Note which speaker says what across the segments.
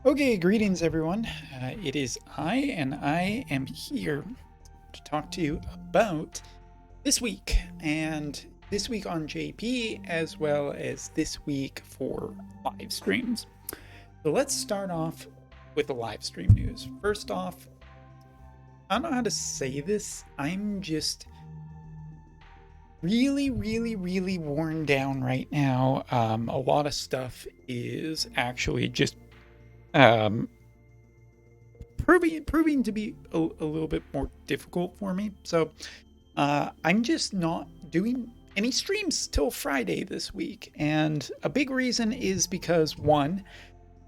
Speaker 1: Okay, greetings everyone. It is and I am here to talk to you about this week and this week on JP as well as this week for live streams. So let's start off with the live stream news. First off, I don't know how to say this. I'm just really worn down right now. A lot of stuff is actually just um, proving to be a little bit more difficult for me. So I'm just not doing any streams till Friday this week, and a big reason is because one,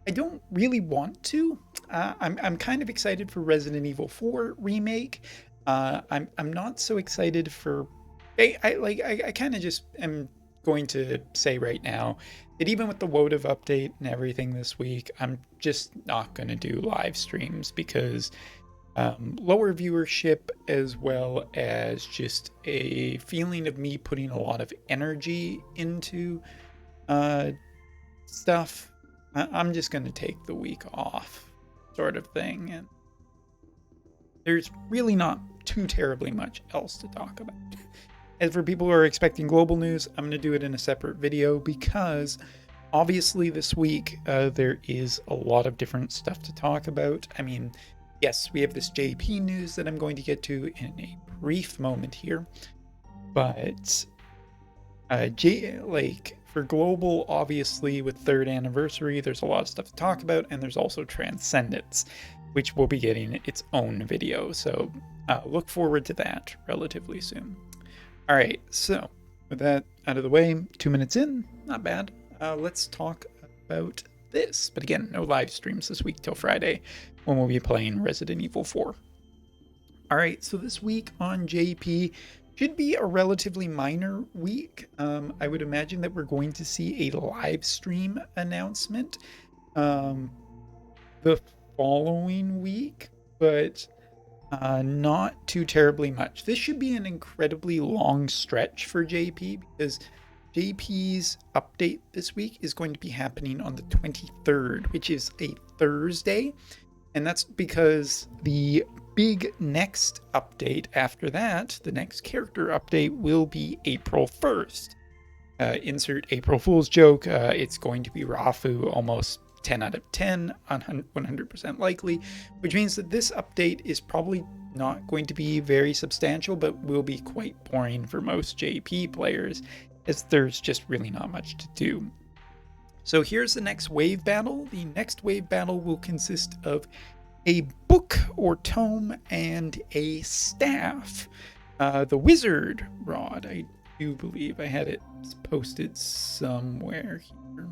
Speaker 1: I don't really want to. I'm kind of excited for Resident Evil 4 remake. I'm not so excited for. I kind of just am going to say right now that even with the Wotv update and everything this week, I'm just not going to do live streams because lower viewership as well as just a feeling of me putting a lot of energy into stuff. I'm just going to take the week off, sort of thing. And there's really not too terribly much else to talk about. As for people who are expecting global news, I'm going to do it in a separate video because obviously this week there is a lot of different stuff to talk about. I mean, yes, we have this JP news that I'm going to get to in a brief moment here, but for global, obviously with third anniversary, there's a lot of stuff to talk about, and there's also Transcendence, which will be getting its own video. So look forward to that relatively soon. All right, so with that out of the way, 2 minutes in, not bad. Let's talk about this. But again, no live streams this week till Friday when we'll be playing Resident Evil 4. All right, so this week on JP should be a relatively minor week. I would imagine that we're going to see a live stream announcement the following week, but not too terribly much. This should be an incredibly long stretch for JP because JP's update this week is going to be happening on the 23rd, which is a Thursday. And that's because the big next update after that, the next character update, will be April 1st. Insert April Fool's joke. It's going to be Rafu almost 10 out of 10, 100% likely, which means that this update is probably not going to be very substantial, but will be quite boring for most JP players, as there's just really not much to do. So here's the next wave battle. The next wave battle will consist of a book or tome and a staff. The wizard rod, I do believe I had it posted somewhere here.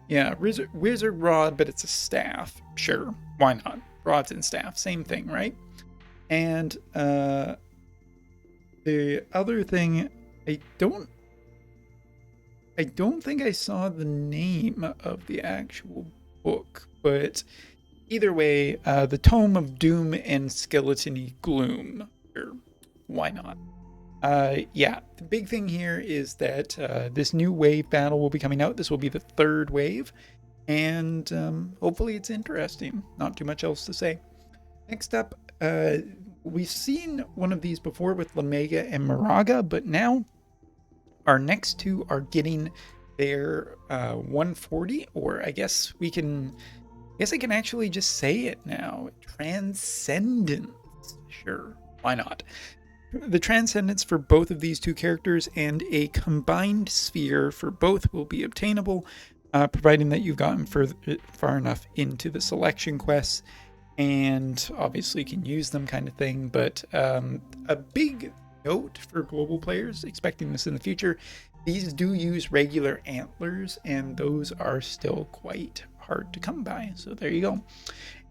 Speaker 1: Yeah, wizard rod, but it's a staff. Sure, why not? Rods and staff, same thing, right? And the other thing, I don't think I saw the name of the actual book, but either way, the Tome of Doom and Skeletony Gloom. Sure, why not? Yeah, the big thing here is that this new wave battle will be coming out. This will be the third wave, and hopefully it's interesting. Not too much else to say. Next up, we've seen one of these before with Lamega and Moraga, but now our next two are getting their 140, or I guess I can actually just say it now. Transcendence. Sure, why not? The Transcendence for both of these two characters and a combined sphere for both will be obtainable, providing that you've gotten far enough into the selection quests and obviously can use them, kind of thing. But a big note for global players expecting this in the future, these do use regular antlers, and those are still quite hard to come by. So there you go.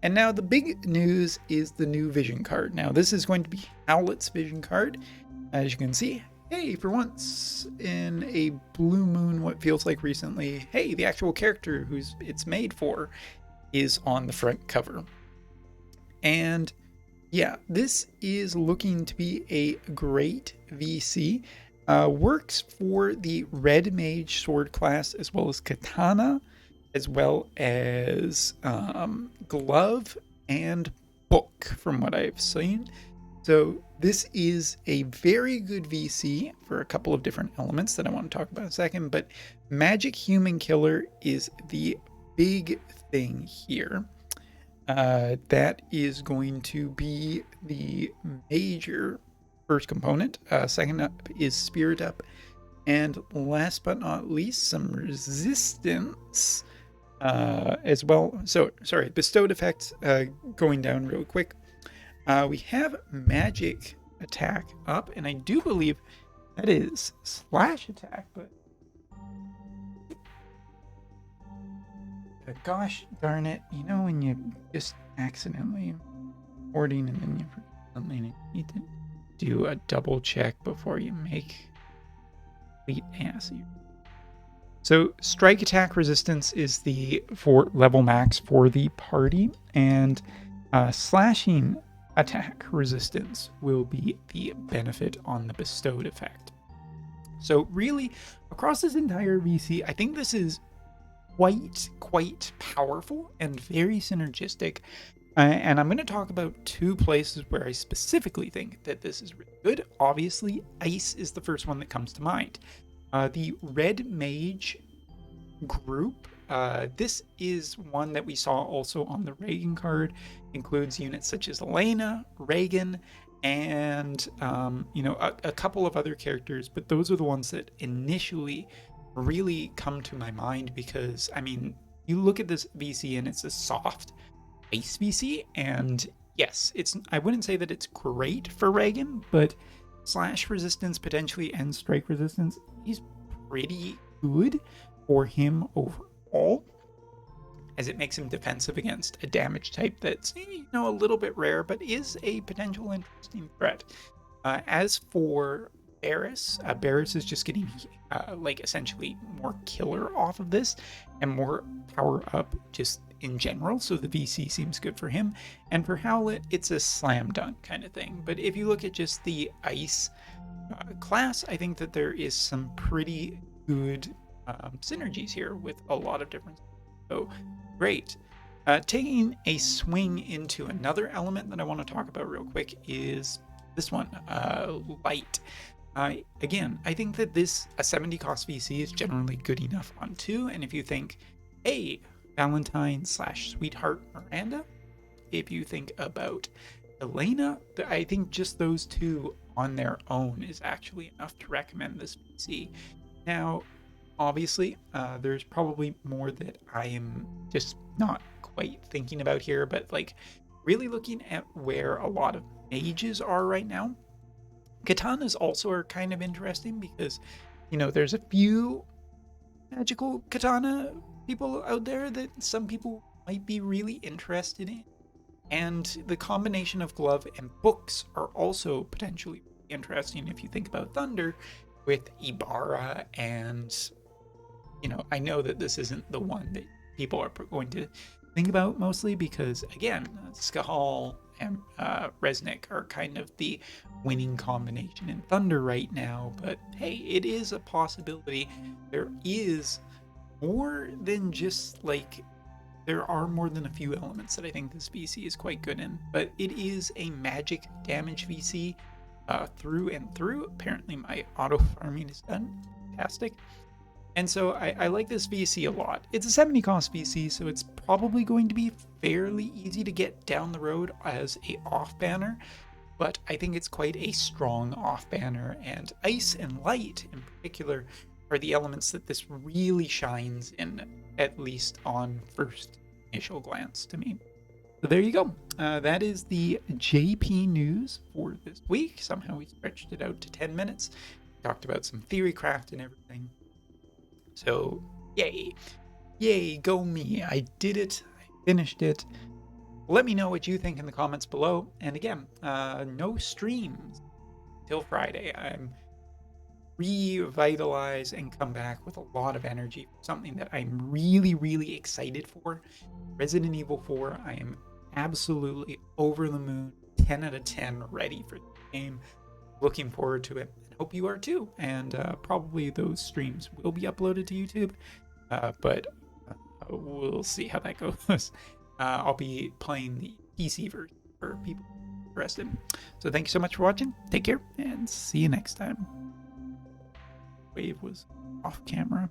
Speaker 1: And now the big news is the new vision card. Now this is going to be Howlett's vision card. As you can see, hey, for once in a blue moon, what feels like recently, hey, the actual character who's it's made for is on the front cover. And yeah, this is looking to be a great VC. Works for the Red Mage sword class as well as Katana. as well as glove and book, from what I've seen. So this is a very good VC for a couple of different elements that I want to talk about in a second, but Magic Human Killer is the big thing here. That is going to be the major first component. Second up is Spirit Up. And last but not least, some resistance as well. So, sorry, bestowed effects going down real quick. We have magic attack up, and I do believe that is slash attack, but gosh darn it, you know when you just accidentally hoarding and then you forget something, you need to do a double check before you make complete ass. So strike attack resistance is the level max for the party, and slashing attack resistance will be the benefit on the bestowed effect. So really, across this entire VC, I think this is quite powerful and very synergistic. And I'm going to talk about two places where I specifically think that this is really good. Obviously, ice is the first one that comes to mind. The red mage group, this is one that we saw also on the Reagan card, includes units such as Elena, Reagan, and a couple of other characters, but those are the ones that initially really come to my mind, because I mean, you look at this VC and it's a soft ice VC, and yes, I wouldn't say that it's great for Reagan, but slash resistance potentially and strike resistance is pretty good for him overall, as it makes him defensive against a damage type that's a little bit rare, but is a potential interesting threat. As for Barris, Barris is just getting essentially more killer off of this and more power up just in general, so the VC seems good for him. And for Howlett, it's a slam dunk kind of thing. But if you look at just the ice class, I think that there is some pretty good synergies here with a lot of different. So great. Taking a swing into another element that I want to talk about real quick is this one, light. Again, I think that a 70 cost VC is generally good enough on 2, and if you think, hey, Valentine / Sweetheart Miranda, if you think about Elena, I think just those two on their own is actually enough to recommend this VC. Now, obviously, there's probably more that I am just not quite thinking about here, but really looking at where a lot of mages are right now, katanas also are kind of interesting, because there's a few magical katana people out there that some people might be really interested in, and the combination of glove and books are also potentially interesting if you think about thunder with Ibarra. And I know that this isn't the one that people are going to think about mostly, because again, Skahal and Resnick are kind of the winning combination in Thunder right now, but hey, it is a possibility. There is more than just there are more than a few elements that I think this VC is quite good in, but it is a magic damage VC through and through. Apparently my auto farming is done. Fantastic. And so I like this VC a lot. It's a 70 cost VC, so it's probably going to be fairly easy to get down the road as a off banner, but I think it's quite a strong off banner, and ice and light in particular are the elements that this really shines in, at least on first initial glance to me. So there you go. That is the JP news for this week. Somehow we stretched it out to 10 minutes. Talked about some theory craft and everything. So, yay, go me. I did it. I finished it. Let me know what you think in the comments below. And again, no streams till Friday. I'm revitalize and come back with a lot of energy for something that I'm really excited for. Resident Evil 4, I am absolutely over the moon, 10 out of 10 ready for the game. Looking forward to it, and hope you are too. And probably those streams will be uploaded to YouTube, but we'll see how that goes. I'll be playing the PC version for people interested. So thank you so much for watching. Take care and see you next time. Wave was off camera.